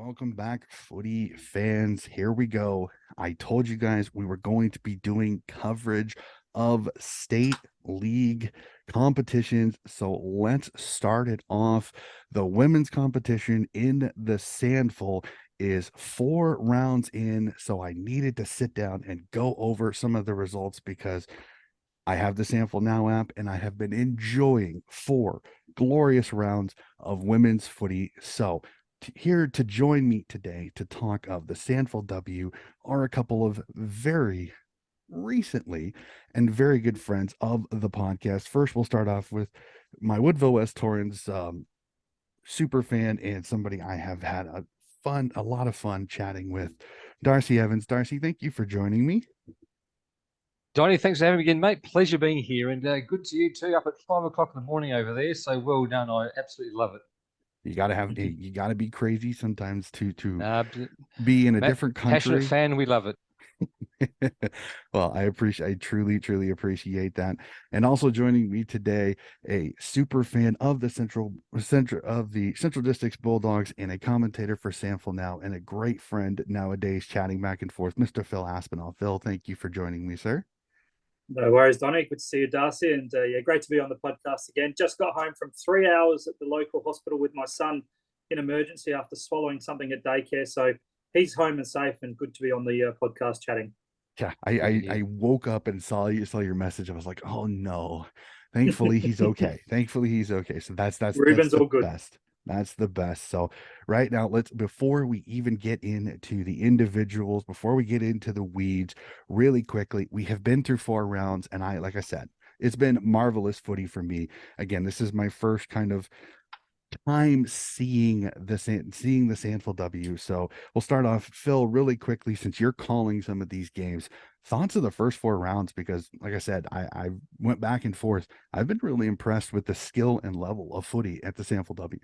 welcome back, footy fans. Here we go. I told you guys we were going to be doing coverage of state league competitions. So let's start it off. The women's competition in the SANFL is 4 rounds in. So I needed to sit down and go over some of the results because I have the SANFL Now app and I have been enjoying 4 glorious rounds of women's footy. So here to join me today to talk of the SANFLW are a couple of very recently and very good friends of the podcast. First, we'll start off with my Woodville West Torrens super fan and somebody I have had a lot of fun chatting with, Darcy Evans. Darcy, thank you for joining me. Donnie, thanks for having me again, mate. Pleasure being here, and good to you too. Up at 5 o'clock in the morning over there, so well done. I absolutely love it. You gotta be crazy sometimes to be in a different country. Passionate fan, we love it. Well, I truly appreciate that. And also joining me today, a super fan of the Central Districts Bulldogs and a commentator for SANFL Now and a great friend nowadays chatting back and forth, Mr. Phil Aspinall. Phil, thank you for joining me, sir. No worries, Donnie. Good to see you, Darcy. And great to be on the podcast again. Just got home from 3 hours at the local hospital with my son in emergency after swallowing something at daycare. So he's home and safe, and good to be on the podcast chatting. Yeah, I woke up and saw your message. I was like, oh no. Thankfully he's okay. So that's Ruben's all good. Best. That's the best. So right now, before we even get into the individuals, before we get into the weeds, really quickly, we have been through 4 rounds, and like I said, it's been marvelous footy for me. Again, this is my first kind of time seeing the SANFLW. So we'll start off, Phil, really quickly, since you're calling some of these games. Thoughts of the first 4 rounds, because like I said, I went back and forth. I've been really impressed with the skill and level of footy at the SANFLW.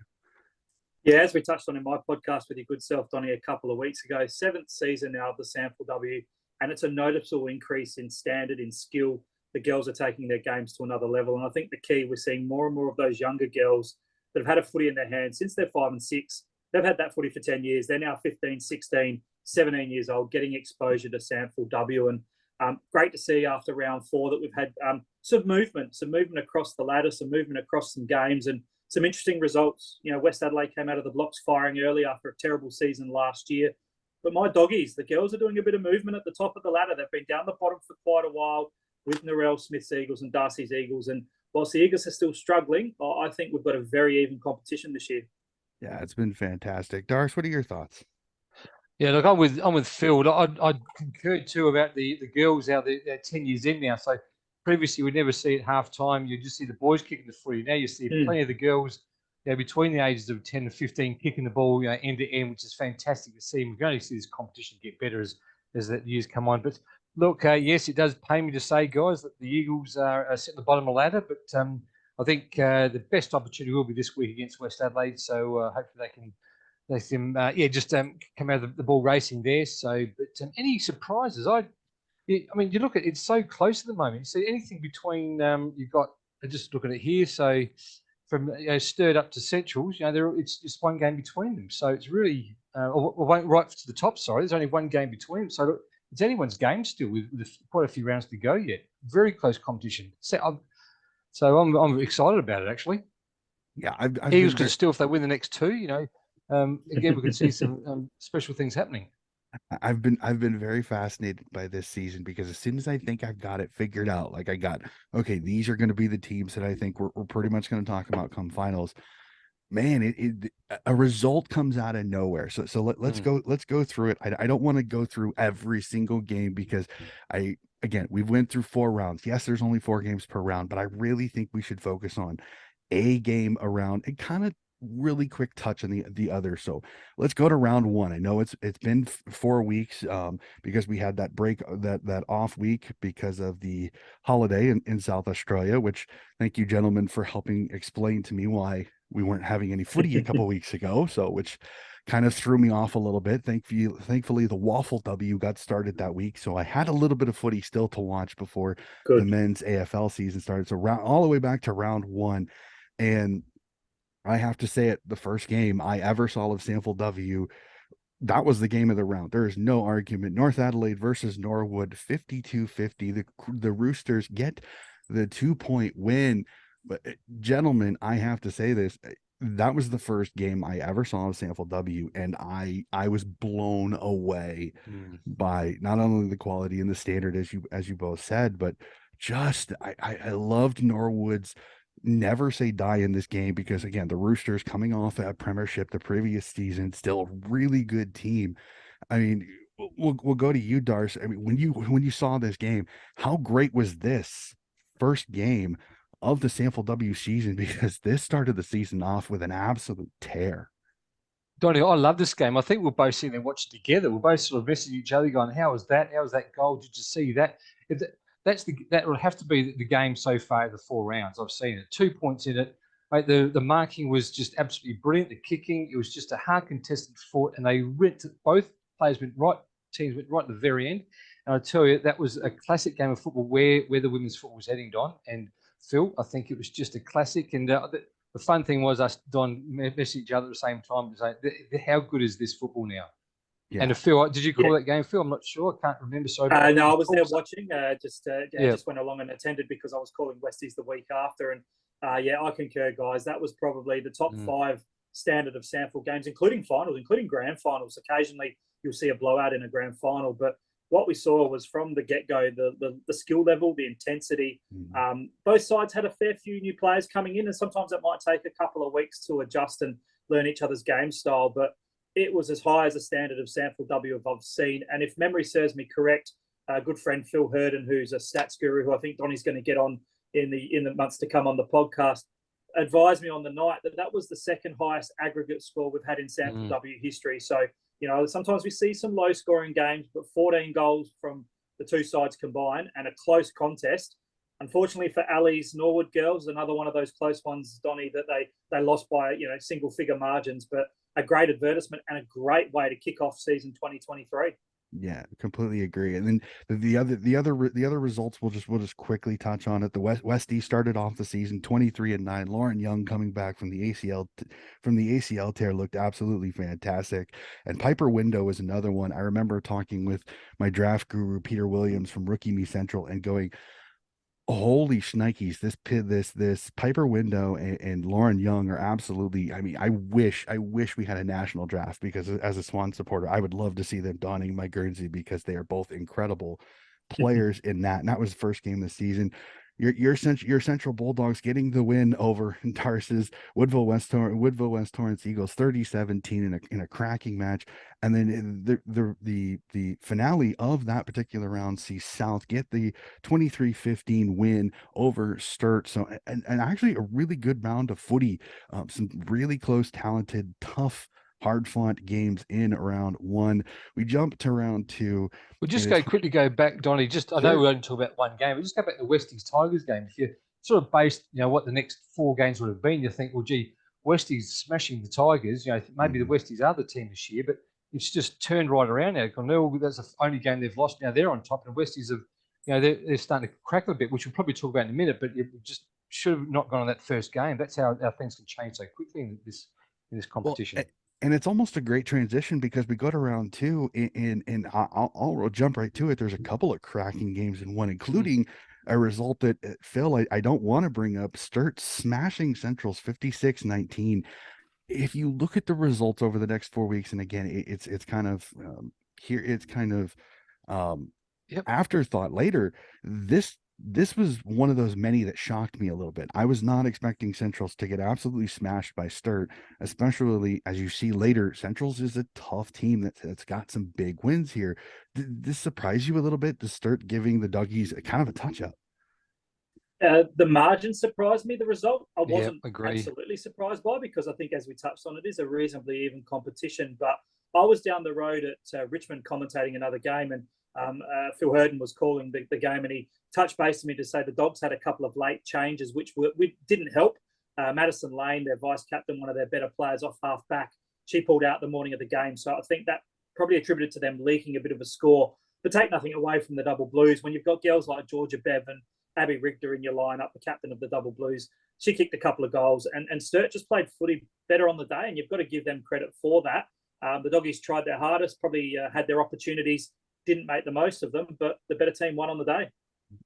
Yeah, as we touched on in my podcast with your good self, Donnie, a couple of weeks ago, 7th season now of the SANFLW, and it's a noticeable increase in standard, in skill. The girls are taking their games to another level, and I think the key, we're seeing more and more of those younger girls that have had a footy in their hands since they're 5 and 6. They've had that footy for 10 years. They're now 15, 16, 17 years old, getting exposure to SANFLW. And great to see after round 4 that we've had some movement across the ladder, some movement across some games, and some interesting results. You know, West Adelaide came out of the blocks firing early after a terrible season last year. But my doggies, the girls are doing a bit of movement at the top of the ladder. They've been down the bottom for quite a while with Narelle Smith's Eagles and Darcy's Eagles. And whilst the Eagles are still struggling, I think we've got a very even competition this year. Yeah, it's been fantastic. Darce, what are your thoughts? Yeah, look, I'm with Phil. I concur too about the girls now. They're 10 years in now. So previously, we'd never see at halftime. You just see the boys kicking the footy. Now you see plenty of the girls, between the ages of 10 and 15, kicking the ball, end to end, which is fantastic to see. And we're going to see this competition get better as the years come on. But look, yes, it does pain me to say, guys, that the Eagles are sitting at the bottom of the ladder. But I think the best opportunity will be this week against West Adelaide. So hopefully they can come out of the ball racing there. So, but any surprises? I mean, you look at it's so close at the moment. You see anything between you've got just look at it here. So from Stirred up to Centrals, it's just one game between them. So it's really right to the top. Sorry, there's only one game between them. So look, it's anyone's game still with quite a few rounds to go yet. Very close competition. So I'm excited about it actually. Yeah, Eagles could still, if they win the next 2, again we could see some special things happening. I've been very fascinated by this season because as soon as I think I've got it figured out, like okay, these are going to be the teams that I think we're pretty much going to talk about come finals. Man, a result comes out of nowhere. So let's go through it. I don't want to go through every single game because we've went through 4 rounds. Yes, there's only 4 games per round, but I really think we should focus on a game around and kind of really quick touch on the other. So let's go to round 1. I know it's been 4 weeks because we had that break, that off week because of the holiday in South Australia, which thank you gentlemen for helping explain to me why we weren't having any footy a couple weeks ago. So which kind of threw me off a little bit. Thankfully the Waffle W got started that week, so I had a little bit of footy still to watch before the men's AFL season started. So all the way back to round 1, and I have to say it, the first game I ever saw of SANFLW that was the game of the round. There is no argument. North Adelaide versus Norwood, 52-50. The Roosters get the 2-point win. But gentlemen, I have to say this. That was the first game I ever saw of SANFLW, and I was blown away by not only the quality and the standard as you both said, but just I loved Norwood's never say die in this game, because again, the Roosters coming off a premiership the previous season, still a really good team. I mean, we'll go to you, Darce. I mean, when you saw this game, how great was this first game of the SANFLW season? Because this started the season off with an absolute tear. Donnie, I love this game. I think we'll both sit there and watch it together. We'll both sort of message each other going, how was that? How was that goal? Did you see that? That will have to be the game so far, the 4 rounds. I've seen it. 2 points in it. Mate, the marking was just absolutely brilliant. The kicking, it was just a hard contested fought, and they went to, both players went right, teams went right at the very end. And I tell you, that was a classic game of football where the women's football was heading, Don. And Phil, I think it was just a classic. And the fun thing was us, Don, messaged each other at the same time to say, how good is this football now? Yeah. And Phil, did you call that game, Phil? I'm not sure. I can't remember. So no, I was there watching. Just went along and attended because I was calling Westies the week after. And I concur, guys. That was probably the top 5 standard of SANFL games, including finals, including grand finals. Occasionally, you'll see a blowout in a grand final, but what we saw was from the get-go, the skill level, the intensity. Both sides had a fair few new players coming in, and sometimes it might take a couple of weeks to adjust and learn each other's game style, but it was as high as a standard of SANFLW I've seen. And if memory serves me correct, a good friend Phil Herden, who's a stats guru, who I think Donnie's going to get on in the months to come on the podcast, advised me on the night that was the second highest aggregate score we've had in SANFLW history. So, sometimes we see some low-scoring games, but 14 goals from the two sides combined and a close contest. Unfortunately for Ali's Norwood girls, another one of those close ones, Donnie, that they lost by single-figure margins, but a great advertisement and a great way to kick off season 2023. Yeah, completely agree. And then the other results we'll just quickly touch on it. The Westies started off the season 23-9. Lauren Young coming back from the ACL tear looked absolutely fantastic. And Piper Window was another one. I remember talking with my draft guru Peter Williams from Rookie Me Central and going, holy shnikes, this Piper Window and Lauren Young are absolutely, I mean, I wish we had a national draft, because as a Swan supporter, I would love to see them donning my Guernsey, because they are both incredible players in that. And that was the first game of the season. Your Central Bulldogs getting the win over Tarsus Woodville West Torrance Eagles 30-17 in a cracking match. And then the finale of that particular round sees South get the 23-15 win over Sturt. So and actually a really good round of footy, some really close, talented, tough, hard-fought games in round 1. We jump to round 2. We'll just quickly go back, Donnie. I know we only talk about one game, but just go back to the Westies Tigers game. If you sort of based, what the next 4 games would have been, you think, well, gee, Westies smashing the Tigers. Maybe the Westies are the team this year, but it's just turned right around now. That's the only game they've lost. Now they're on top, and Westies have, they're starting to crack a bit, which we'll probably talk about in a minute. But it just should have not gone on that first game. That's how things can change so quickly in this competition. Well, and it's almost a great transition, because we go to round 2 and I'll jump right to it. There's a couple of cracking games in one, including a result that Phil, I don't want to bring up, Sturt smashing Central's 56-19. If you look at the results over the next 4 weeks, and again, it's kind of afterthought later, this was one of those many that shocked me a little bit. I was not expecting Centrals to get absolutely smashed by Sturt, especially as you see later. Centrals is a tough team that's got some big wins here. Did this surprise you a little bit, to Sturt giving the Duggies a kind of a touch-up? The margin surprised me, the result. I wasn't agree. Absolutely surprised by, because I think, as we touched on, it is a reasonably even competition. But I was down the road at Richmond commentating another game, and Phil Herden was calling the game, and he touched base to me to say the Dogs had a couple of late changes, which didn't help. Madison Lane, their vice captain, one of their better players off half back, she pulled out the morning of the game. So I think that probably attributed to them leaking a bit of a score. But take nothing away from the Double Blues. When you've got girls like Georgia Bev and Abby Richter in your lineup, the captain of the Double Blues, she kicked a couple of goals, and Sturt just played footy better on the day, and you've got to give them credit for that. The Doggies tried their hardest, probably had their opportunities, didn't make the most of them, but the better team won on the day.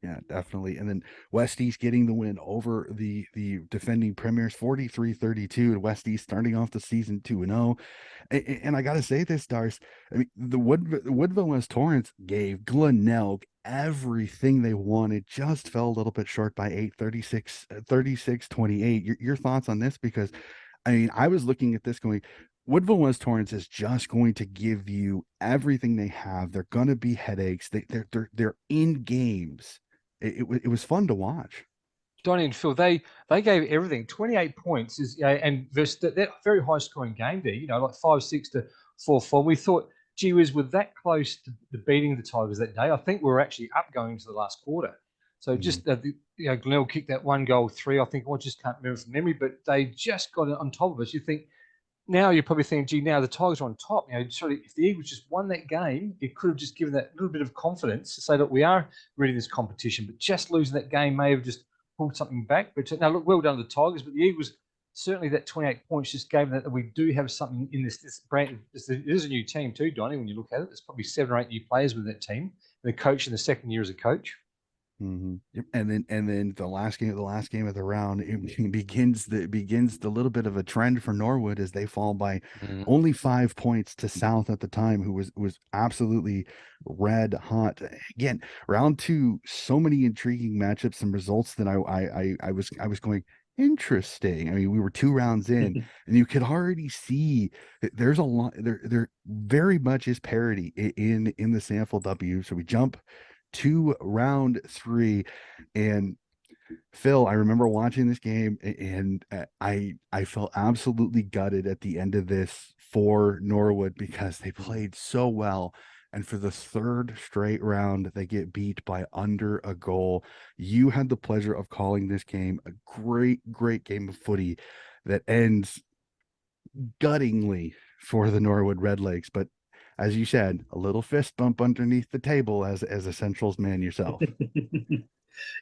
Yeah, definitely. And then West East getting the win over the defending premiers 43-32, and West East starting off the season 2-0. And I got to say this, Darce. I mean, the Woodville West Torrance gave Glenelg everything they wanted, just fell a little bit short by 8, 36-28. Your thoughts on this? Because, I mean, I was looking at this going, Woodville West Torrance is just going to give you everything they have. They're going to be headaches. They're in games. It was fun to watch. Donnie and Phil, they gave everything. 28 points is, and versus that very high scoring game there, like 5-6 to 4-4. We thought, gee whiz, we're that close to beating the Tigers that day. I think we were actually up going into the last quarter. So just, Glenelg kicked that 1-goal 3. I think I just can't remember from memory, but they just got it on top of us. You think, now you're probably thinking, gee, now the Tigers are on top. Sorry, if the Eagles just won that game, it could have just given that little bit of confidence to say that we are ready this competition. But just losing that game may have just pulled something back. But now, look, well done to the Tigers. But the Eagles, certainly that 28 points just gave them that we do have something in this brand. It is a new team too, Donnie, when you look at it. There's probably 7 or 8 new players with that team. The coach in the second year as a coach. Mm-hmm. Yep. And then the last game of the round, it begins the little bit of a trend for Norwood as they fall by only 5 points to South at the time, who was absolutely red hot. Again, round 2, so many intriguing matchups and results that I was going, interesting. I mean, we were 2 rounds in, and you could already see that there's a lot there very much is parity in the SANFLW. So we jump to round 3, and Phil, I remember watching this game, and I felt absolutely gutted at the end of this for Norwood because they played so well, and for the 3rd straight round they get beat by under a goal. You had the pleasure of calling this game, a great game of footy that ends guttingly for the Norwood Redlegs, but as you said, a little fist bump underneath the table as a Centrals man yourself.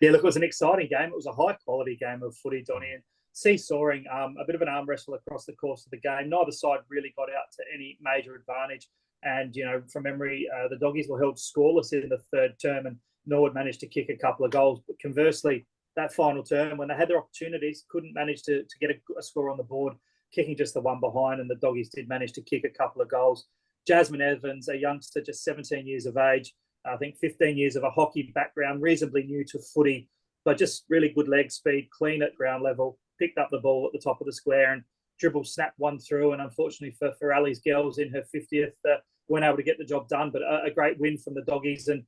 Yeah, look, it was an exciting game. It was a high-quality game of footy, Donnie, and seesawing, a bit of an arm wrestle across the course of the game. Neither side really got out to any major advantage. And, from memory, the Doggies were held scoreless in the 3rd term, and Norwood managed to kick a couple of goals. But conversely, that final term, when they had their opportunities, couldn't manage to get a score on the board, kicking just the one behind, and the Doggies did manage to kick a couple of goals. Jasmine Evans, a youngster, just 17 years of age, I think 15 years of a hockey background, reasonably new to footy, but just really good leg speed, clean at ground level, picked up the ball at the top of the square and dribble snapped one through. And unfortunately for Ali's girls in her 50th, weren't able to get the job done, but a great win from the Doggies and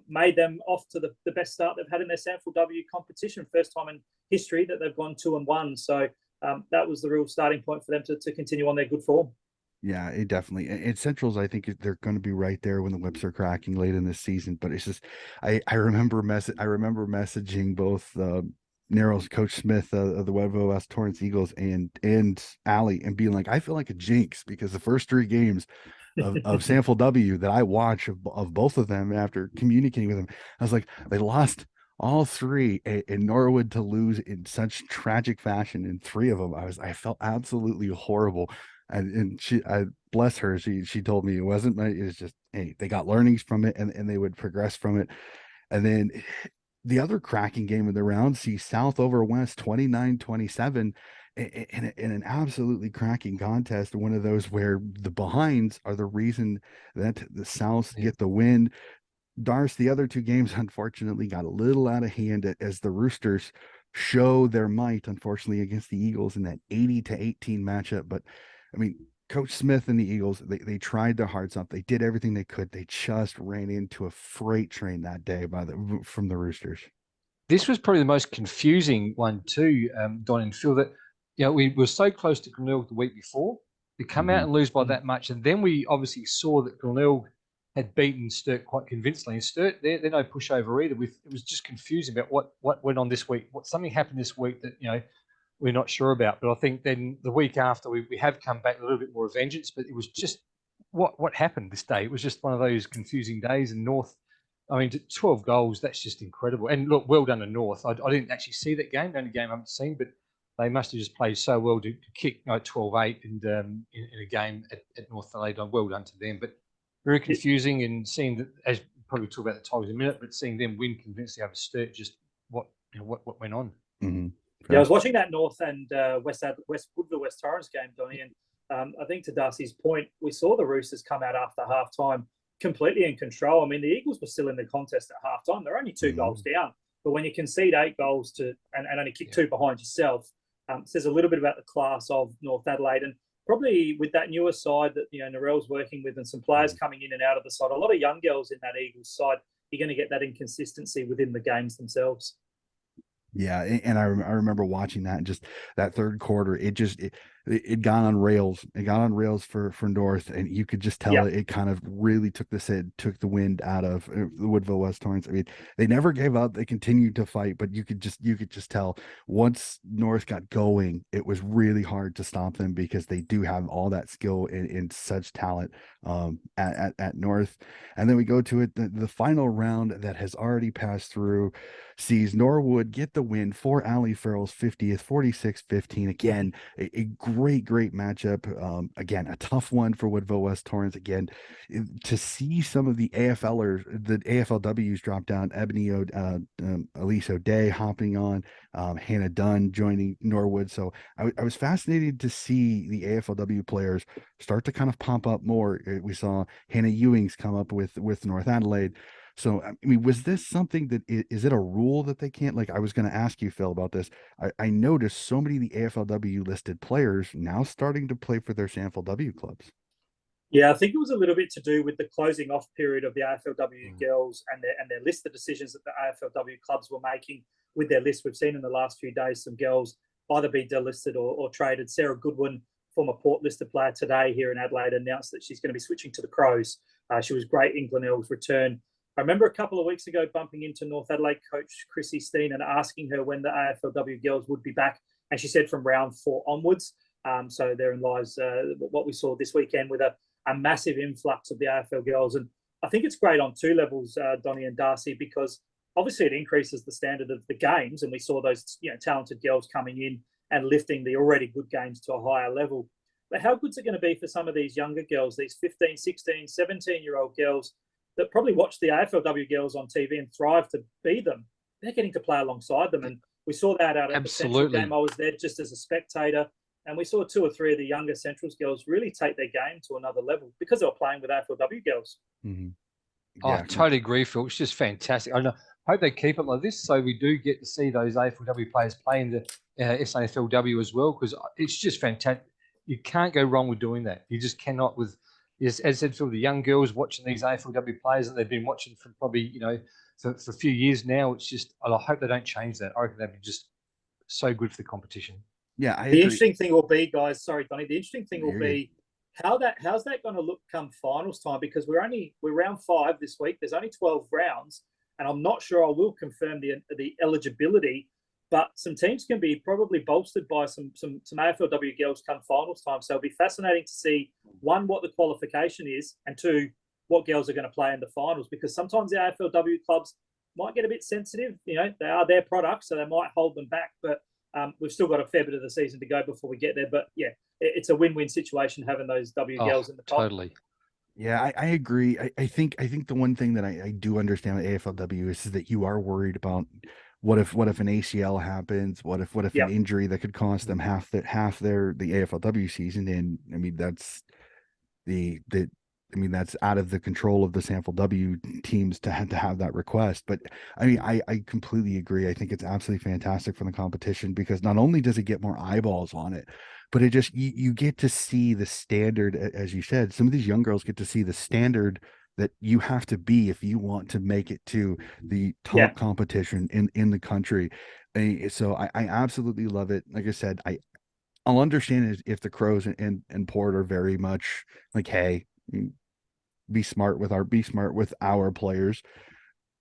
made them off to the best start they've had in their SANFLW competition. First time in history that they've gone 2-1. So that was the real starting point for them to continue on their good form. Yeah, it definitely. And Centrals, I think they're going to be right there when the whips are cracking late in this season. But it's just, I remember messaging both Narrow's Coach Smith of the Woodville West Torrance Eagles and Ali and being like, I feel like a jinx because the first 3 games of SANFLW that I watch of both of them after communicating with them, I was like, they lost all 3 and Norwood to lose in such tragic fashion in 3 of them. I felt absolutely horrible. And she, I bless her, she told me it wasn't it was just, hey, they got learnings from it and they would progress from it. And then the other cracking game of the round sees South over West 29-27 in an absolutely cracking contest. One of those where the behinds are the reason that the South get the win. Darce, the other 2 games unfortunately got a little out of hand as the Roosters show their might, unfortunately, against the Eagles in that 80-18 matchup. But I mean, Coach Smith and the Eagles, they tried their hearts out. They did everything they could. They just ran into a freight train that day from the Roosters. This was probably the most confusing one too, Don and Phil, that we were so close to Glenelg the week before. To come out and lose by that much, and then we obviously saw that Glenelg had beaten Sturt quite convincingly. And Sturt, they're no pushover either. It was just confusing about what went on this week. Something happened this week that we're not sure about. But I think then the week after we have come back a little bit more of vengeance. But it was just what happened this day. It was just one of those confusing days. And North, I mean, 12 goals, that's just incredible. And look, well done to North. I didn't actually see that game, the only game I haven't seen, but they must have just played so well to kick 12-8 and in a game at North Adelaide. Well done to them, but very confusing. And seeing that, as probably talk about the Tigers in a minute, but seeing them win convincingly over Sturt, just what went on. Mm-hmm. Yeah, I was watching that North and Woodville West Torrens game, Donnie, and I think to Darcy's point, we saw the Roosters come out after half time completely in control. I mean, the Eagles were still in the contest at half time. They're only two goals down. But when you concede 8 goals and only kick 2 behind yourself, says a little bit about the class of North Adelaide. And probably with that newer side that, Narelle's working with and some players coming in and out of the side, a lot of young girls in that Eagles side, you're going to get that inconsistency within the games themselves. Yeah, and I remember watching that, and just that third quarter, it got on rails. It got on rails for North, and you could just tell it kind of really took the wind out of the Woodville West Torrens. I mean, they never gave up. They continued to fight, but you could just tell once North got going, it was really hard to stop them because they do have all that skill and such talent at North. And then we go to it, the final round that has already passed through sees Norwood get the win for Ali Farrell's 50th, 46-15. Again, a great matchup. Again, a tough one for Woodville West Torrens. Again, to see some of the AFLers, the AFLWs drop down, Ebony Elise O'Day hopping on, Hannah Dunn joining Norwood. So I was fascinated to see the AFLW players start to kind of pop up more. We saw Hannah Ewings come up with North Adelaide. So, I mean, was this something that is it a rule that they can't, like, I was going to ask you, Phil, about this. I noticed so many of the AFLW listed players now starting to play for their SANFLW clubs. Yeah, I think it was a little bit to do with the closing off period of the AFLW girls and their list of decisions that the AFLW clubs were making with their list. We've seen in the last few days some girls either be delisted or traded. Sarah Goodwin, former Port listed player today here in Adelaide, announced that she's going to be switching to the Crows. She was great in Glenelg's return. I remember a couple of weeks ago bumping into North Adelaide coach Chrissy Steen and asking her when the AFLW girls would be back. And she said from round 4 onwards. So therein lies what we saw this weekend with a massive influx of the AFL girls. And I think it's great on 2 levels, Donnie and Darcy, because obviously it increases the standard of the games. And we saw those talented girls coming in and lifting the already good games to a higher level. But how good's it going to be for some of these younger girls, these 15, 16, 17-year-old girls that probably watch the AFLW girls on TV and thrive to be them? They're getting to play alongside them. And we saw that out at the Central game. I was there just as a spectator. And we saw 2 or 3 of the younger Centrals girls really take their game to another level because they were playing with AFLW girls. Mm-hmm. Yeah. I totally agree, Phil. It's just fantastic. I hope they keep it like this so we do get to see those AFLW players play in the SANFLW as well, because it's just fantastic. You can't go wrong with doing that. You just cannot with, as I said, for the young girls watching these AFLW players that they've been watching for probably, for a few years now. It's just, I hope they don't change that. I reckon that'd be just so good for the competition. Yeah, the interesting thing will be, guys. Sorry, Donnie. The interesting thing will be how's that going to look come finals time? Because we're round 5 this week. There's only 12 rounds, and I'm not sure. I will confirm the eligibility, but some teams can be probably bolstered by some AFLW girls come finals time. So it'll be fascinating to see 1, what the qualification is, and 2, what girls are going to play in the finals. Because sometimes the AFLW clubs might get a bit sensitive. They are their products, so they might hold them back, but we've still got a fair bit of the season to go before we get there. But yeah, it's a win-win situation having those girls in the top. Totally. Yeah, I agree. I think the one thing that I do understand with AFLW is that you are worried about what if an ACL happens, what if an injury that could cost them half the AFLW season. And I mean that's that's out of the control of the SANFLW teams to have that request. But I mean, I completely agree. I think it's absolutely fantastic for the competition because not only does it get more eyeballs on it, but it just, you get to see the standard, as you said, some of these young girls get to see the standard that you have to be if you want to make it to the top competition in the country. So I absolutely love it. Like I said, I'll understand if the Crows and Port are very much like, hey, be smart with our players.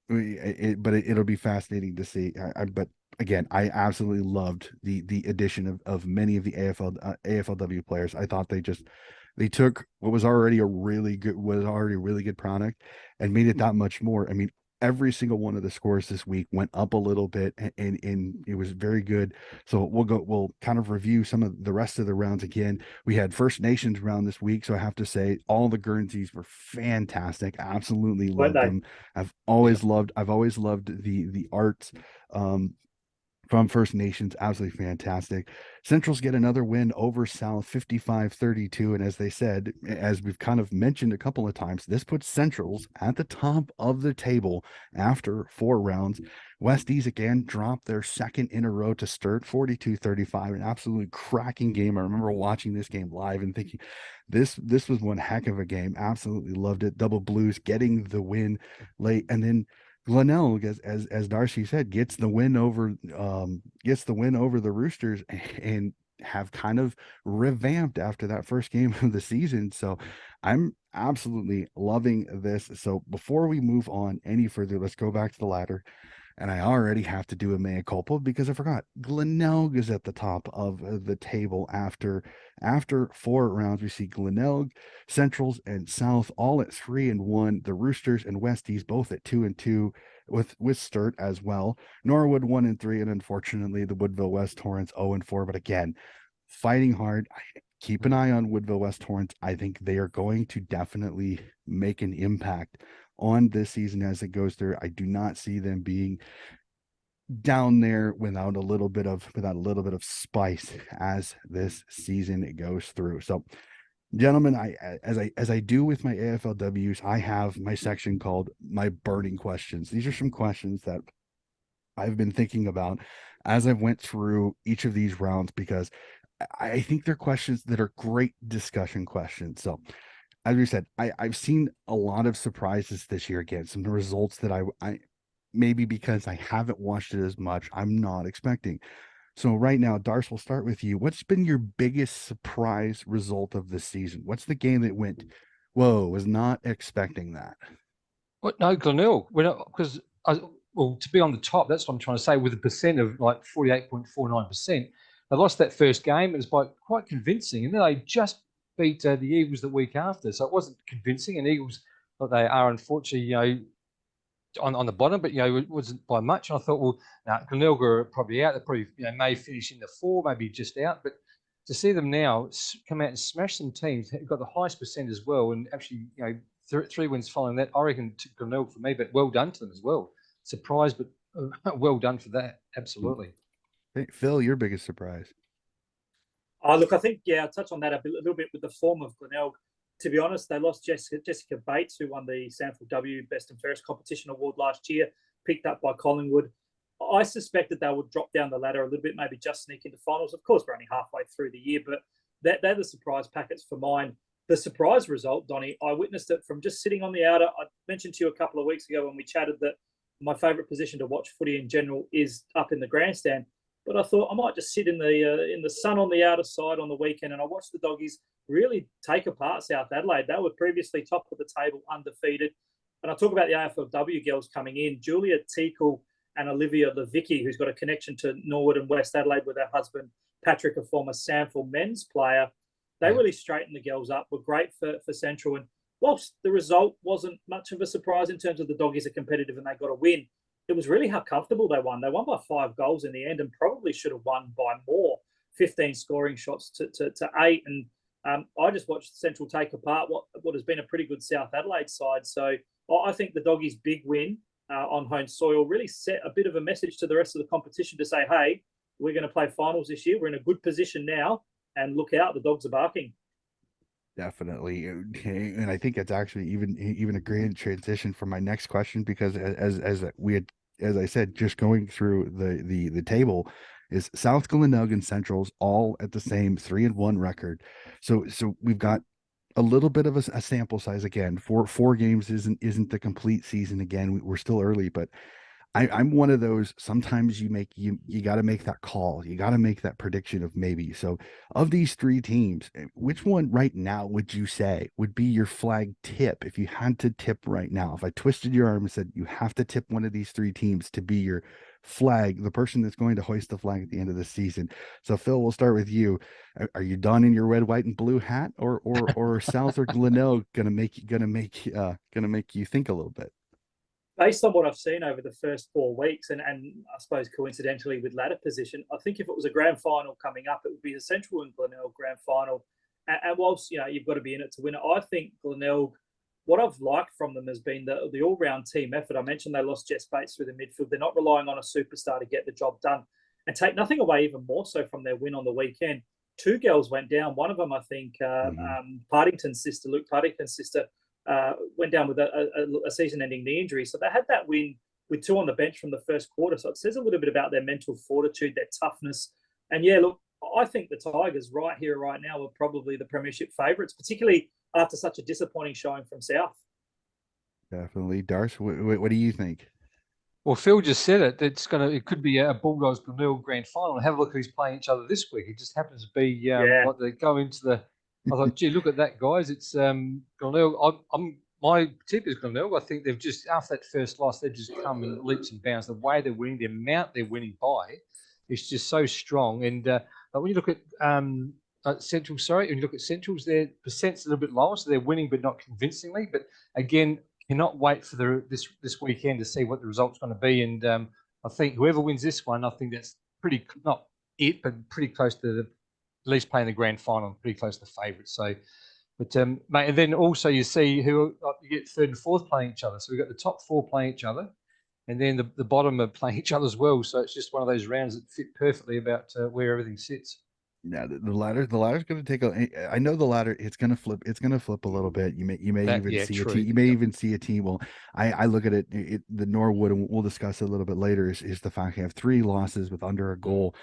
But it'll be fascinating to see. But again, I absolutely loved the addition of many of the AFLW players. I thought they took what was already a really good product and made it that much more. I mean, every single one of the scores this week went up a little bit, and it was very good. So we'll kind of review some of the rest of the rounds again. We had First Nations round this week, so I have to say all the Guernseys were fantastic. Absolutely weren't loved they? them. I've always loved the arts from First Nations. Absolutely fantastic. Centrals get another win over South 55-32. And as they said, as we've kind of mentioned a couple of times, this puts Centrals at the top of the table after 4 rounds. Westies again dropped their second in a row to Sturt 42-35. An absolutely cracking game. I remember watching this game live and thinking this was one heck of a game. Absolutely loved it. Double Blues getting the win late, and then Glenelg, as Darcy said, gets the win over the Roosters, and have kind of revamped after that first game of the season. So I'm absolutely loving this. So before we move on any further, let's go back to the ladder. And I already have to do a mea culpa because I forgot. Glenelg is at the top of the table after 4 rounds. We see Glenelg, Centrals, and South all at 3-1. The Roosters and Westies both at 2-2, with Sturt as well. Norwood 1-3, and unfortunately the Woodville West Torrents 0-4. But again, fighting hard. Keep an eye on Woodville West Torrents. I think they are going to definitely make an impact on this season as it goes through. I do not see them being down there without a little bit of spice as this season goes through. So, gentlemen, as I do with my AFLWs, I have my section called my burning questions. These are some questions that I've been thinking about as I went through each of these rounds, because I think they're questions that are great discussion questions. So, as we said, I've seen a lot of surprises this year again. Some results that I maybe because I haven't watched it as much, I'm not expecting. So right now, Darce, we'll start with you. What's been your biggest surprise result of the season? What's the game that went, whoa, was not expecting that? What? No, Glenelg. We're not, because well, to be on the top, that's what I'm trying to say. With a percent of like 48.49%, they lost that first game. It was by quite convincing, and then they just beat the Eagles the week after. So it wasn't convincing, and Eagles, like they are, unfortunately, on the bottom, but it wasn't by much. And I thought, well, Glenelg are probably out. They probably may finish in the 4, maybe just out. But to see them now come out and smash some teams, got the highest percent as well, and actually 3 wins following that, I reckon to Glenelg for me. But well done to them as well. Surprised, but well done for that. Absolutely. Hey, Phil, your biggest surprise? Oh, look, I think, I'll touch on that a little bit with the form of Glenelg. To be honest, they lost Jessica Bates, who won the SANFLW Best and Fairest Competition Award last year, picked up by Collingwood. I suspected they would drop down the ladder a little bit, maybe just sneak into finals. Of course, we're only halfway through the year, but they're the surprise packets for mine. The surprise result, Donnie, I witnessed it from just sitting on the outer. I mentioned to you a couple of weeks ago when we chatted that my favourite position to watch footy in general is up in the grandstand. But I thought I might just sit in the sun on the outer side on the weekend, and I watched the doggies really take apart South Adelaide. They were previously top of the table, undefeated. And I talk about the AFLW girls coming in. Julia Teakle and Olivia Levicki, who's got a connection to Norwood and West Adelaide with her husband, Patrick, a former SANFL men's player. They really straightened the girls up, were great for Central. And whilst the result wasn't much of a surprise in terms of the doggies are competitive and they got a win, it was really how comfortable they won. They won by 5 goals in the end and probably should have won by more, 15 scoring shots to 8. And I just watched Central take apart what has been a pretty good South Adelaide side. So I think the doggies' big win on home soil really set a bit of a message to the rest of the competition to say, hey, we're going to play finals this year. We're in a good position now, and look out, the dogs are barking. Definitely, and I think it's actually even a great transition for my next question, because as I said, just going through the table, is South Glenelg and Centrals all at the same 3-1 record. So we've got a little bit of a sample size again. Four games isn't the complete season. Again, we're still early, but I'm one of those. Sometimes you got to make that call. You got to make that prediction of maybe. So, of these 3 teams, which one right now would you say would be your flag tip if you had to tip right now? If I twisted your arm and said you have to tip one of these 3 teams to be your flag, the person that's going to hoist the flag at the end of the season. So, Phil, we'll start with you. Are you donning your red, white, and blue hat, or South or Glenelg gonna make you think a little bit? Based on what I've seen over the first 4 weeks, and I suppose coincidentally with ladder position, I think if it was a grand final coming up, it would be the Central and Glenelg grand final. And whilst you've got to be in it to win it, I think Glenelg, what I've liked from them has been the all-round team effort. I mentioned they lost Jess Bates through the midfield. They're not relying on a superstar to get the job done. And take nothing away even more so from their win on the weekend. 2 girls went down. One of them, I think, Partington's sister, Luke Partington's sister, went down with a season-ending knee injury. So they had that win with 2 on the bench from the first quarter. So it says a little bit about their mental fortitude, their toughness. And yeah, look, I think the Tigers right here, right now, are probably the premiership favourites, particularly after such a disappointing showing from South. Definitely. Darce, what do you think? Well, Phil just said it. It could be a Bulldogs Glenelg grand final. And have a look who's playing each other this week. It just happens to be like they go into the. I thought, gee, look at that, guys. It's Glenelg. My tip is Glenelg. I think they've just, after that first loss, they've just come in leaps and bounds. The way they're winning, the amount they're winning by, is just so strong. And when you look at Central, when you look at Central's, their percent's a little bit lower, so they're winning, but not convincingly. But again, cannot wait for this weekend to see what the result's going to be. And I think whoever wins this one, I think that's pretty, not it, but pretty close to at least playing the grand final, pretty close to the favourites. So, but mate, and then also you see who you get third and fourth playing each other. So we've got the top 4 playing each other, and then the bottom are playing each other as well. So it's just one of those rounds that fit perfectly about where everything sits. Yeah, the ladder's going to take a. I know the ladder. It's going to flip. It's going to flip a little bit. You may even see true. a team. You may even see a team. Well, I look at it. The Norwood, and we'll discuss it a little bit later. Is the fact they have 3 losses with under a goal.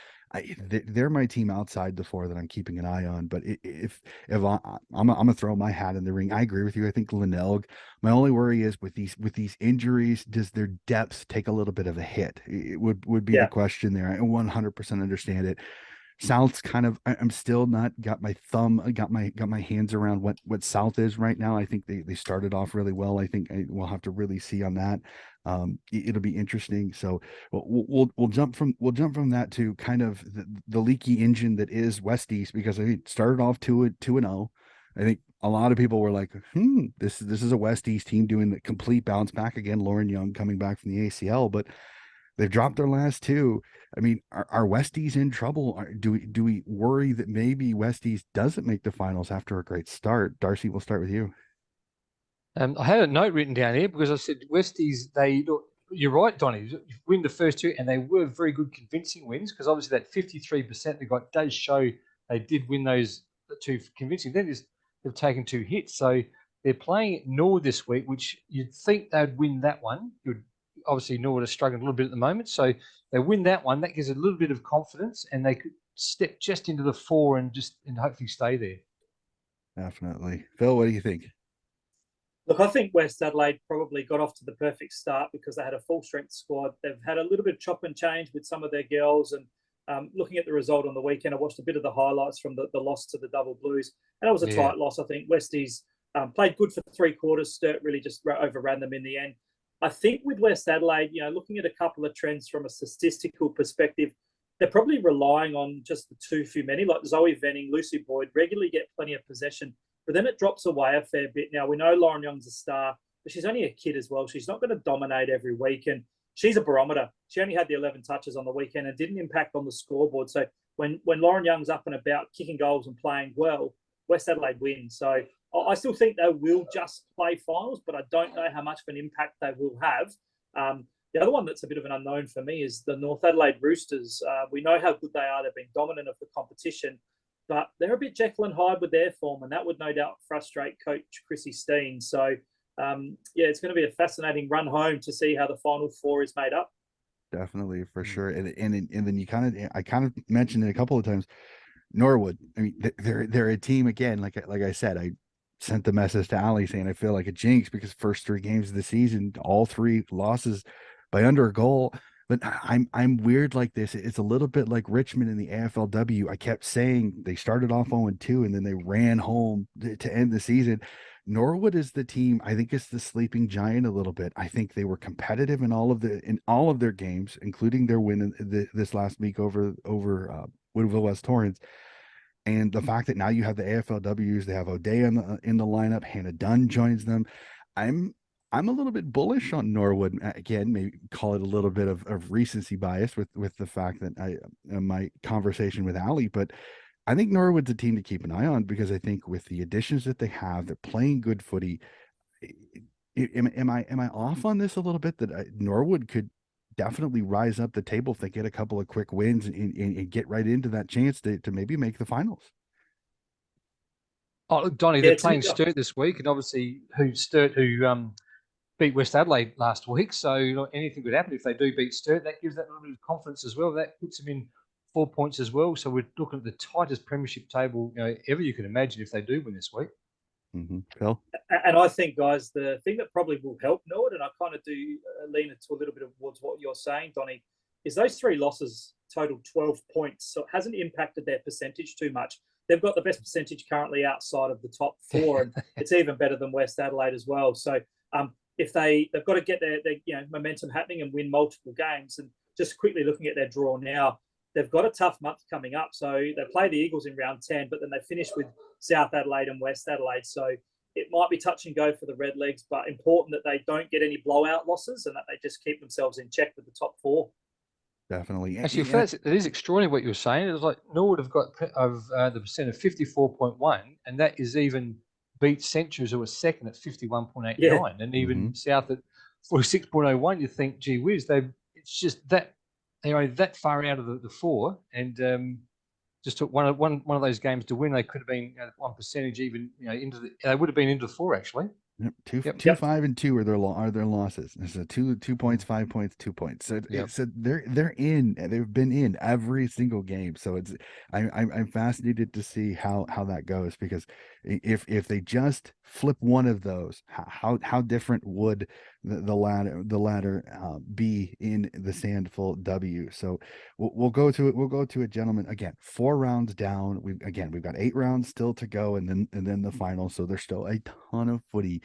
They're my team outside the 4 that I'm keeping an eye on. But if I'm gonna throw my hat in the ring, I agree with you. I think Glenelg. My only worry is with these injuries, does their depth take a little bit of a hit? It would be the question there. I 100% understand it. South's kind of, I'm still not got my hands around what South is right now. I think they started off really well. I think we'll have to really see on that. It'll be interesting. So we'll jump from that to kind of the leaky engine that is West East, because I think it started off 2-0. I think a lot of people were like, this is a West East team doing the complete bounce back again. Lauren Young coming back from the ACL, but they've dropped their last 2. I mean, are Westies in trouble? Do we worry that maybe Westies doesn't make the finals after a great start? Darcy, we'll start with you. I had a note written down here because I said Westies, you're right, Donnie, you win the first 2, and they were very good convincing wins, because obviously that 53% they got does show they did win those 2 convincing. Then they've taken 2 hits. So they're playing Norwood this week, which you'd think they'd win that one. Obviously Norwood are struggling a little bit at the moment, so they win that one. That gives a little bit of confidence, and they could step just into the 4 and hopefully stay there. Definitely. Phil, what do you think? Look, I think West Adelaide probably got off to the perfect start because they had a full-strength squad. They've had a little bit of chop and change with some of their girls, and looking at the result on the weekend, I watched a bit of the highlights from the loss to the Double Blues, and it was a tight loss. I think Westies played good for 3 quarters. Sturt really just overran them in the end. I think with West Adelaide, looking at a couple of trends from a statistical perspective, they're probably relying on just the too few many, like Zoe Venning, Lucy Boyd, regularly get plenty of possession, but then it drops away a fair bit. Now, we know Lauren Young's a star, but she's only a kid as well. She's not going to dominate every week, and she's a barometer. She only had the 11 touches on the weekend and didn't impact on the scoreboard. So when Lauren Young's up and about, kicking goals and playing well, West Adelaide wins. So I still think they will just play finals, but I don't know how much of an impact they will have. The other one that's a bit of an unknown for me is the North Adelaide Roosters. We know how good they are. They've been dominant of the competition, but they're a bit Jekyll and Hyde with their form, and that would no doubt frustrate Coach Chrissy Steen. So, it's going to be a fascinating run home to see how the final 4 is made up. Definitely, for sure. And then I kind of mentioned it a couple of times. Norwood, I mean, they're a team again. Like I said, I sent the message to Ali saying I feel like a jinx because first 3 games of the season, all 3 losses by under a goal. But I'm weird like this. It's a little bit like Richmond in the AFLW. I kept saying they started off 0-2 and then they ran home to end the season. Norwood is the team. I think it's the sleeping giant a little bit. I think they were competitive in all of their games, including their win this last week over Woodville West Torrens. And the fact that now you have the AFLWs, they have O'Day in the lineup, Hannah Dunn joins them. I'm I'm a little bit bullish on Norwood. Again, maybe call it a little bit of recency bias with the fact that my conversation with Ali, but I think Norwood's a team to keep an eye on because I think with the additions that they have, they're playing good footy. Am I off on this a little bit that Norwood could definitely rise up the table if they get a couple of quick wins and get right into that chance to maybe make the finals? Oh, look, Donnie, Yeah, they're it's playing Sturt this week, and obviously who beat West Adelaide last week. So anything could happen if they do beat Sturt. That gives that a little bit of confidence as well. That puts them in 4 points as well. So we're looking at the tightest premiership table ever you can imagine if they do win this week. Phil? And I think, guys, the thing that probably will help Norwood, and I kind of do lean it to a little bit towards what you're saying, Donnie, is those 3 losses total 12 points. So it hasn't impacted their percentage too much. They've got the best percentage currently outside of the top 4, and it's even better than West Adelaide as well. So if they've got to get their momentum happening and win multiple games, and just quickly looking at their draw now, they've got a tough month coming up. So they play the Eagles in round 10, but then they finish with South Adelaide and West Adelaide. So it might be touch and go for the Redlegs, but important that they don't get any blowout losses and that they just keep themselves in check with the top 4. Definitely. Actually, it is extraordinary what you're saying. It was like Norwood have got the percent of 54.1, and that is even beat Centuries, who was second at 51.89, and even South at 46.01. You think, gee whiz, it's just that they're that far out of the 4, and just took one of those games to win. They could have been at 1% even they would have been into the 4 actually. Yep. 2, 5, and 2 are their losses. So 2 points, 5 points, 2 points. So so they're in. They've been in every single game. So I'm fascinated to see how that goes, because if they just flip one of those, how different would the ladder be in the SANFL? So we'll go to it. We'll go to it, gentlemen. Again, 4 rounds down. We've got 8 rounds still to go, and then the final. So there's still a ton of footy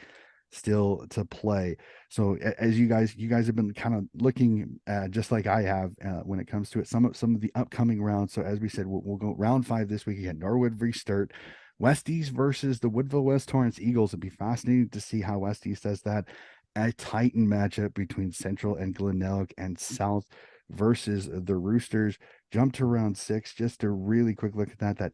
still to play. So as you guys have been kind of looking just like I have when it comes to it, some of the upcoming rounds. So as we said, we'll go round 5 this week again. Norwood v Sturt, Westies versus the Woodville West Torrance Eagles. It'd be fascinating to see how Westies does that. A Titan matchup between Central and Glenelg, and South versus the Roosters. Jump to round 6, just a really quick look at that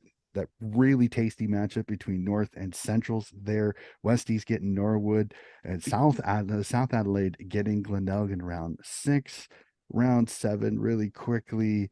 really tasty matchup between North and Centrals there. Westies getting Norwood, and South Adelaide getting Glenelg in round 6. Round 7, really quickly.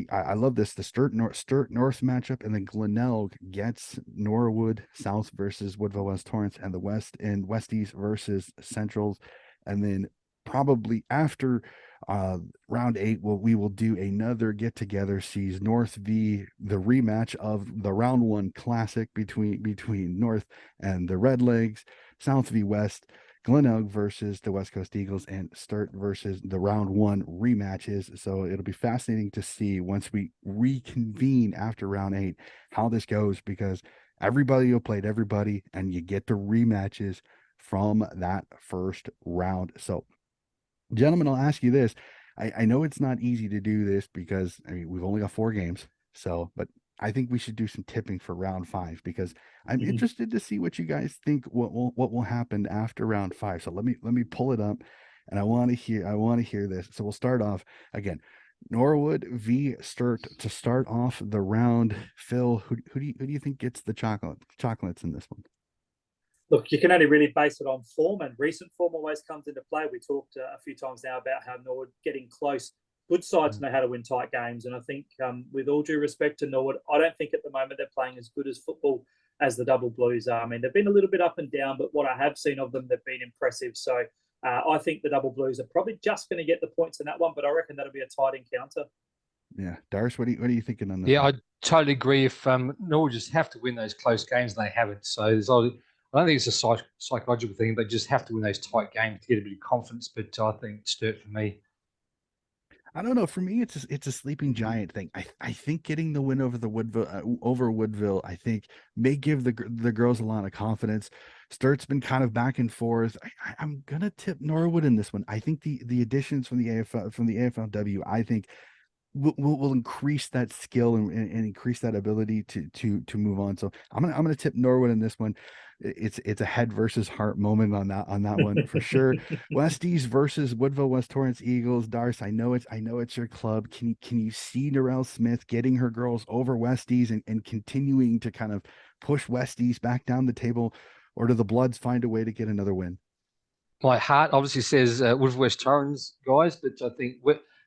I love this. The Sturt North matchup, and then Glenelg gets Norwood. South versus Woodville West Torrance, and the Westies versus Centrals. And then probably after round 8, we will do another get together, sees North v the rematch of the round 1 classic between North and the Redlegs, South v West, Glenelg versus the West Coast Eagles, and Sturt versus the round 1 rematches. So it'll be fascinating to see once we reconvene after round 8 how this goes, because everybody will play everybody, and you get the rematches from that first round. So, gentlemen, I'll ask you this. I know it's not easy to do this because we've only got 4 games. So, but I think we should do some tipping for round 5, because I'm interested to see what you guys think what will happen after round 5. So let me pull it up, and I want to hear this. So we'll start off again. Norwood v Sturt to start off the round. Phil, who do you think gets the chocolates in this one? Look, you can only really base it on form, and recent form always comes into play. We talked a few times now about how Norwood getting close. Good sides know how to win tight games, and I think with all due respect to Norwood, I don't think at the moment they're playing as good as football as the Double Blues are. I mean, they've been a little bit up and down, but what I have seen of them, they've been impressive. So I think the Double Blues are probably just going to get the points in that one, but I reckon that'll be a tight encounter. Yeah, Darce, what are you thinking on this? Yeah, I totally agree. If Norwood just have to win those close games, and they haven't. So I don't think it's a psychological thing. They just have to win those tight games to get a bit of confidence. But I think Sturt for me. I don't know. For me, it's a sleeping giant thing. I think getting the win over the Woodville, I think may give the girls a lot of confidence. Sturt's been kind of back and forth. I'm gonna tip Norwood in this one. I think the additions from the AFLW, I think will increase that skill and increase that ability to move on. So I'm gonna tip Norwood in this one. It's a head versus heart moment on that one for sure. Westies versus Woodville West Torrance Eagles. Darce, I know it's your club. Can you see Darrell Smith getting her girls over Westies and continuing to kind of push Westies back down the table, or do the Bloods find a way to get another win? My heart obviously says Wood West Torrens guys, but I think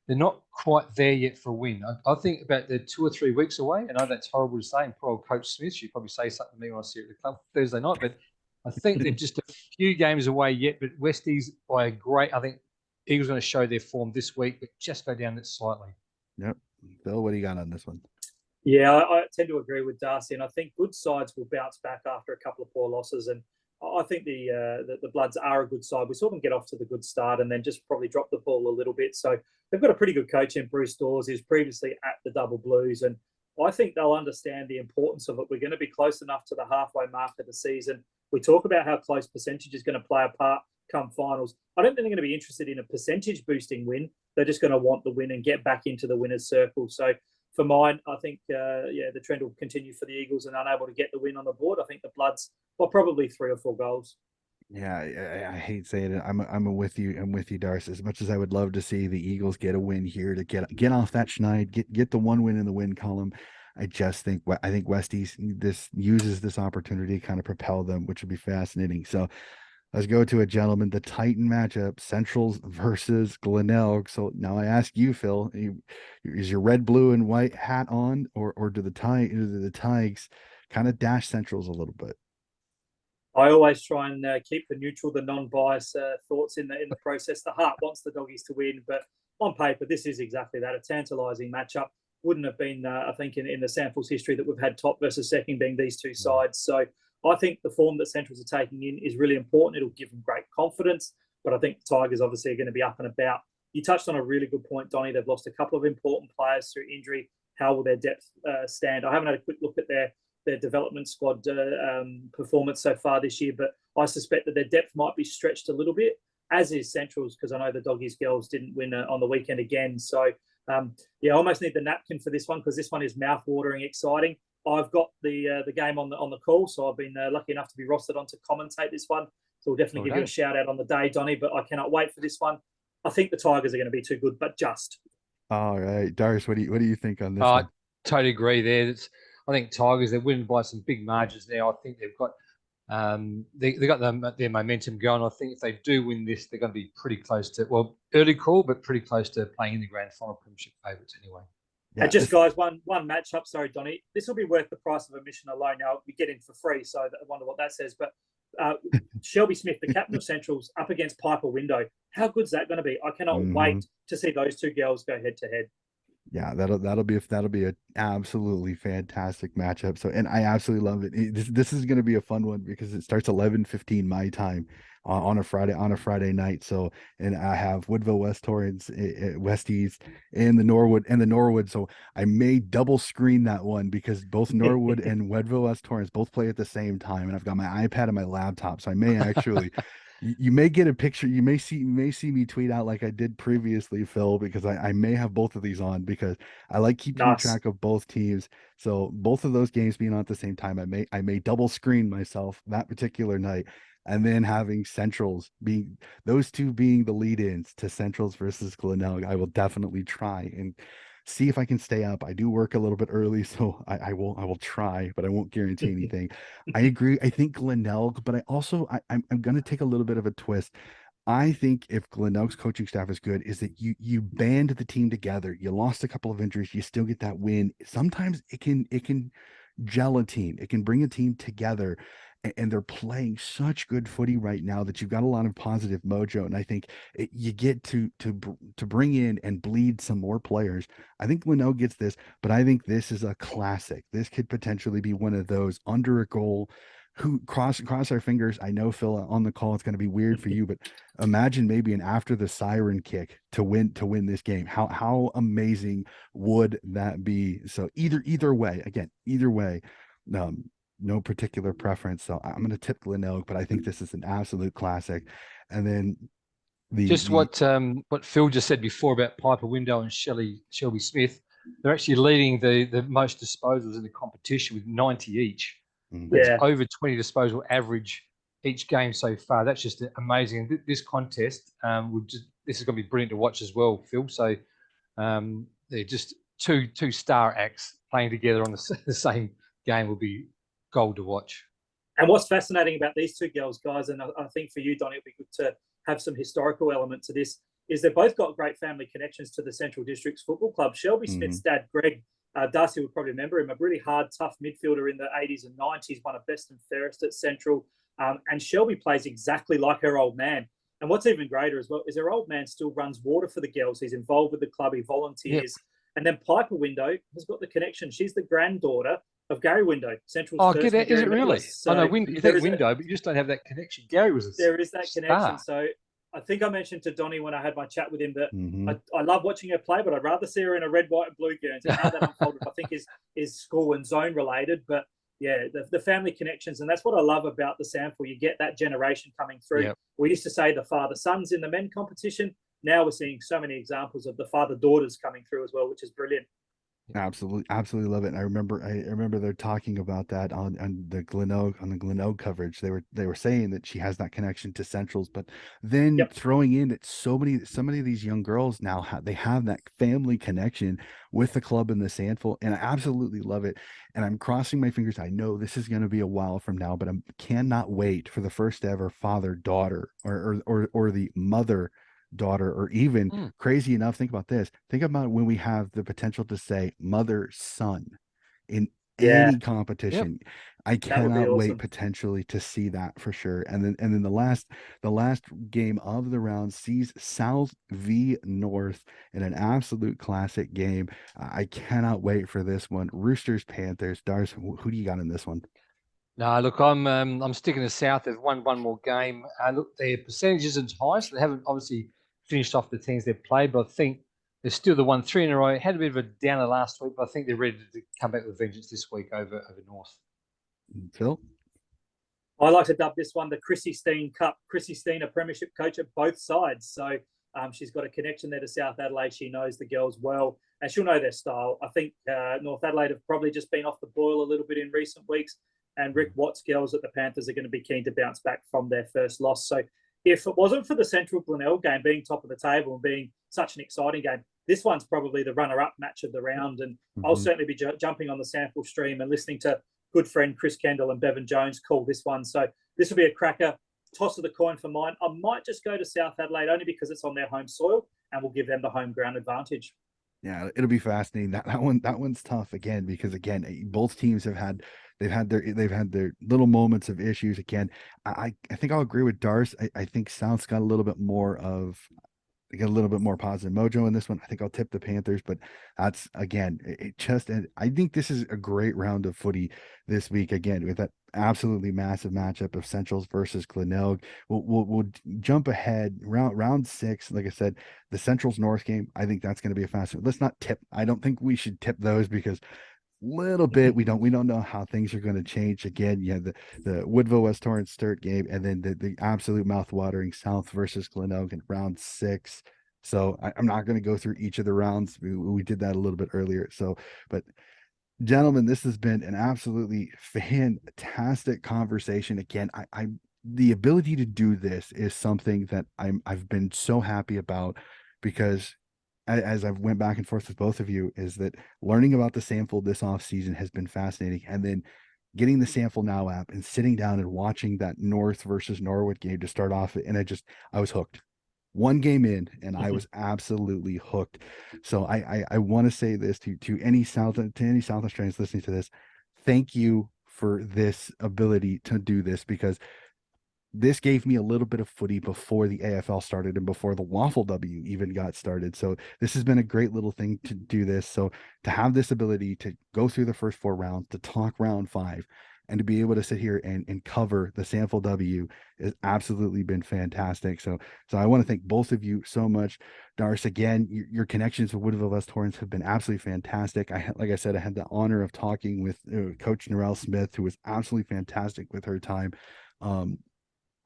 they're not quite there yet for a win. I think about they're 2 or 3 weeks away. I know that's horrible to say. And poor old Coach Smith, she'd probably say something to me when I see her at the club Thursday night. But I think they're just a few games away yet. But Westies by a great, I think Eagles going to show their form this week, but just go down that slightly. Yep. Bill, what do you got on this one? Yeah, I tend to agree with Darcy, and I think good sides will bounce back after a couple of poor losses. And I think the Bloods are a good side. We saw them get off to the good start and then just probably drop the ball a little bit. So they've got a pretty good coach in Bruce Dawes, who's previously at the Double Blues, and I think they'll understand the importance of it. We're going to be close enough to the halfway mark of the season. We talk about how close percentage is going to play a part come finals. I don't think they're going to be interested in a percentage boosting win. They're just going to want the win and get back into the winner's circle. So for mine, I think, the trend will continue for the Eagles and unable to get the win on the board. I think the Bloods, well, probably 3 or 4 goals. Yeah, I hate saying it. I'm with you. I'm with you, Darcy. As much as I would love to see the Eagles get a win here to get off that schneid, get the one win in the win column, I think Westies uses this opportunity to kind of propel them, which would be fascinating. So let's go to a gentleman, the Titan matchup, Centrals versus Glenelg. So now I ask you, Phil, is your red, blue, and white hat on, or do the Tigers kind of dash Centrals a little bit? I always try and keep the neutral, the non-biased thoughts in the process. The heart wants the doggies to win, but on paper, this is exactly that, a tantalising matchup. Wouldn't have been, I think, in the SANFL's history that we've had top versus second being these two sides. So I think the form that Centrals are taking in is really important. It'll give them great confidence, but I think the Tigers obviously are going to be up and about. You touched on a really good point, Donnie. They've lost a couple of important players through injury. How will their depth stand? I haven't had a quick look at their development squad performance so far this year, but I suspect that their depth might be stretched a little bit, as is Central's, because I know the Doggies girls didn't win on the weekend again. So, I almost need the napkin for this one because this one is mouth-watering exciting. I've got the game on the call, so I've been lucky enough to be rostered on to commentate this one. So we'll definitely give you a shout out on the day, Donnie, but I cannot wait for this one. I think the Tigers are going to be too good, but just. All right, Darius, what do you think on this one? I totally agree there. I think Tigers, they're winning by some big margins now. I think they've got they got their momentum going. I think if they do win this, they're going to be pretty close to, well, early call, but pretty close to playing in the grand final premiership favourites anyway. Yeah, and just guys, one matchup. Sorry, Donnie. This will be worth the price of admission alone. Now we get in for free, so I wonder what that says. But Shelby Smith, the captain of Centrals, up against Piper Window. How good's that going to be? I cannot wait to see those two girls go head to head. Yeah, that'll be an absolutely fantastic matchup. So, and I absolutely love it. This is going to be a fun one because it starts 11:15 my time on a Friday night. So, and I have Woodville West Torrance, Westies, and the Norwood. So I may double screen that one because both Norwood and Woodville West Torrance both play at the same time, and I've got my iPad and my laptop, so I may actually. You may get a picture. You may see me tweet out like I did previously, Phil, because I may have both of these on because I like keeping track of both teams. So both of those games being on at the same time, I may double screen myself that particular night, and then having Centrals being those two being the lead-ins to Centrals versus Glenelg. I will definitely try and see if I can stay up. I do work a little bit early, so I will try, but I won't guarantee anything. I agree. I think Glenelg, but I'm going to take a little bit of a twist. I think if Glenelg's coaching staff is good, is that you band the team together. You lost a couple of injuries, you still get that win. Sometimes it can gel a team. It can bring a team together, and they're playing such good footy right now that you've got a lot of positive mojo. And I think you get to bring in and bleed some more players. I think Glenelg gets this, but I think this is a classic. This could potentially be one of those under a goal. Who cross our fingers. I know, Phil, on the call, it's going to be weird for you, but imagine maybe an after the siren kick to win this game. How amazing would that be? So either way, no particular preference. So I'm going to tip Glenelg, but I think this is an absolute classic. And then Just the what Phil just said before about Piper Window and Shelby Smith. They're actually leading the most disposals in the competition with 90 each. Mhm. That's Yeah. over 20 disposal average each game so far. That's just amazing. And this contest this is going to be brilliant to watch as well, Phil. So they're just two star acts playing together on the same game will be gold to watch. And what's fascinating about these two girls, guys, and I think for you, Donnie, it'd be good to have some historical element to this, is they've both got great family connections to the Central Districts Football Club. Shelby Smith's dad, Greg, Darcy would probably remember him, a really hard, tough midfielder in the 80s and 90s, one of best and fairest at Central. And Shelby plays exactly like her old man. And what's even greater as well is her old man still runs water for the girls. He's involved with the club. He volunteers. Yep. And then Piper Window has got the connection. She's the granddaughter of Gary Window, Central's first. Oh, is it really? So I know you think Window, but you just don't have that connection. Gary was there is that connection. So I think I mentioned to Donnie when I had my chat with him that I love watching her play, but I'd rather see her in a red, white, and blue Guernsey. How that unfolded, I think, is school and zone related. But yeah, the family connections, and that's what I love about the SANFL. You get that generation coming through. Yep. We used to say the father-sons in the men competition. Now we're seeing so many examples of the father-daughters coming through as well, which is brilliant. Absolutely love it. And I remember they're talking about that on the Glenelg coverage. They were saying that she has that connection to Centrals, but then throwing in that so many of these young girls now they have that family connection with the club and the SANFL, and I absolutely love it. And I'm crossing my fingers. I know this is going to be a while from now, but I cannot wait for the first ever father-daughter or the mother daughter, or even crazy enough, think about this, think about when we have the potential to say mother son in any competition. I cannot wait potentially to see that for sure. And then the last game of the round sees South v North in an absolute classic game. I cannot wait for this one. Roosters Panthers. Dars, who do you got in this one? No, look, I'm sticking to South. They've won one more game. Look, their percentage isn't high, so they haven't obviously finished off the teams they've played, but I think they're still the 1-3 in a row. Had a bit of a downer last week, but I think they're ready to come back with vengeance this week over North. Phil? I like to dub this one the Chrissy Steen Cup. Chrissy Steen, a premiership coach at both sides. So she's got a connection there to South Adelaide. She knows the girls well, and she'll know their style. I think North Adelaide have probably just been off the boil a little bit in recent weeks, and Rick Watt's girls at the Panthers are going to be keen to bounce back from their first loss. So if it wasn't for the Central Glenelg game being top of the table and being such an exciting game, this one's probably the runner-up match of the round. And I'll certainly be jumping on the SANFL stream and listening to good friend Chris Kendall and Bevan Jones call this one. So this will be a cracker. Toss of the coin for mine. I might just go to South Adelaide only because it's on their home soil and we'll give them the home ground advantage. Yeah, it'll be fascinating. That one's tough again, because again, both teams have had their little moments of issues. Again, I think I'll agree with Darce. I think South's got a little bit more positive mojo in this one. I think I'll tip the Panthers, but that's again, I think this is a great round of footy this week. Again, with that absolutely massive matchup of Centrals versus Glenelg. We'll jump ahead round 6. Like I said, the Centrals North game. I think that's going to be a fast one. Let's not tip. I don't think we should tip those because little bit we don't know how things are going to change. Again, you have the Woodville West Torrance Sturt game, and then the absolute mouth-watering South versus Glenelg in round 6. So I'm not going to go through each of the rounds. We did that a little bit earlier. So, but gentlemen, this has been an absolutely fantastic conversation. Again, I the ability to do this is something that I've been so happy about, because as I've went back and forth with both of you, is that learning about the SANFL this off season has been fascinating. And then getting the SANFL Now app and sitting down and watching that North versus Norwood game to start off. And I was hooked. One game in and I was absolutely hooked. So I want to say this to any South Australians listening to this. Thank you for this ability to do this, because this gave me a little bit of footy before the AFL started and before the Waffle W even got started. So this has been a great little thing to do this. So to have this ability to go through the first 4 rounds, to talk round 5, and to be able to sit here and cover the SANFLW has absolutely been fantastic. So I want to thank both of you so much. Darce, again, your connections with Woodville West Torrance have been absolutely fantastic. Like I said, I had the honor of talking with Coach Narelle Smith, who was absolutely fantastic with her time.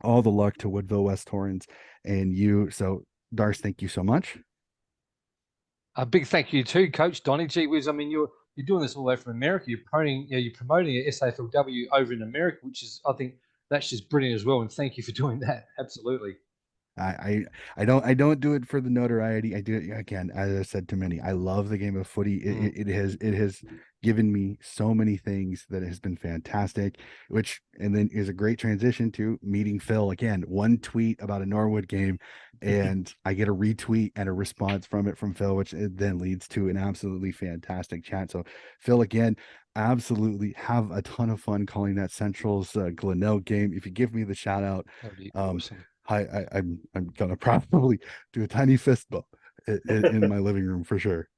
all the luck to Woodville West Torrens and you. So, Darce, thank you so much. A big thank you too, Coach Donnie. Gee whiz, I mean, you're doing this all the way from America. You're promoting a SAFLW over in America, which is, I think, that's just brilliant as well. And thank you for doing that. Absolutely. I don't do it for the notoriety. I do it again, as I said to many. I love the game of footy. It has given me so many things that has been fantastic, which and then is a great transition to meeting Phil again. One tweet about a Norwood game, and I get a retweet and a response from it from Phil, which then leads to an absolutely fantastic chat. So Phil, again, absolutely have a ton of fun calling that Central's Glenelg game. If you give me the shout out, That'd be awesome. I'm gonna probably do a tiny fist bump in my living room for sure.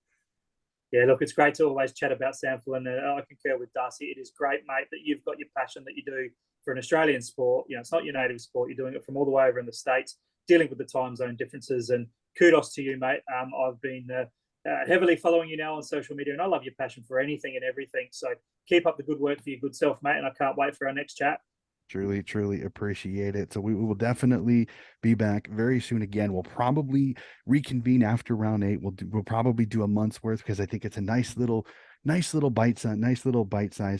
Yeah, look, it's great to always chat about SANFL, and I concur with Darcy. It is great, mate, that you've got your passion that you do for an Australian sport. You know, it's not your native sport. You're doing it from all the way over in the States, dealing with the time zone differences. And kudos to you, mate. I've been heavily following you now on social media, and I love your passion for anything and everything. So keep up the good work for your good self, mate. And I can't wait for our next chat. Truly appreciate it. So we will definitely be back very soon again. We'll probably reconvene after round 8. We'll probably do a month's worth because I think it's a nice little bite size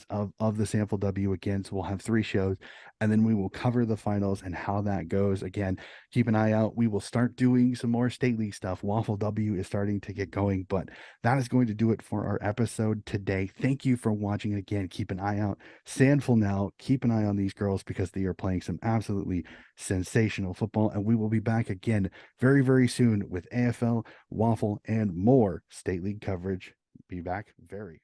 of the SANFLW again. So we'll have 3 shows, and then we will cover the finals and how that goes. Again, keep an eye out. We will start doing some more state league stuff. Waffle W is starting to get going, but that is going to do it for our episode today. Thank you for watching. Again, keep an eye out. SANFL now, keep an eye on these girls because they are playing some absolutely sensational football, and we will be back again very soon with AFL, Waffle, and more state league coverage. Be back very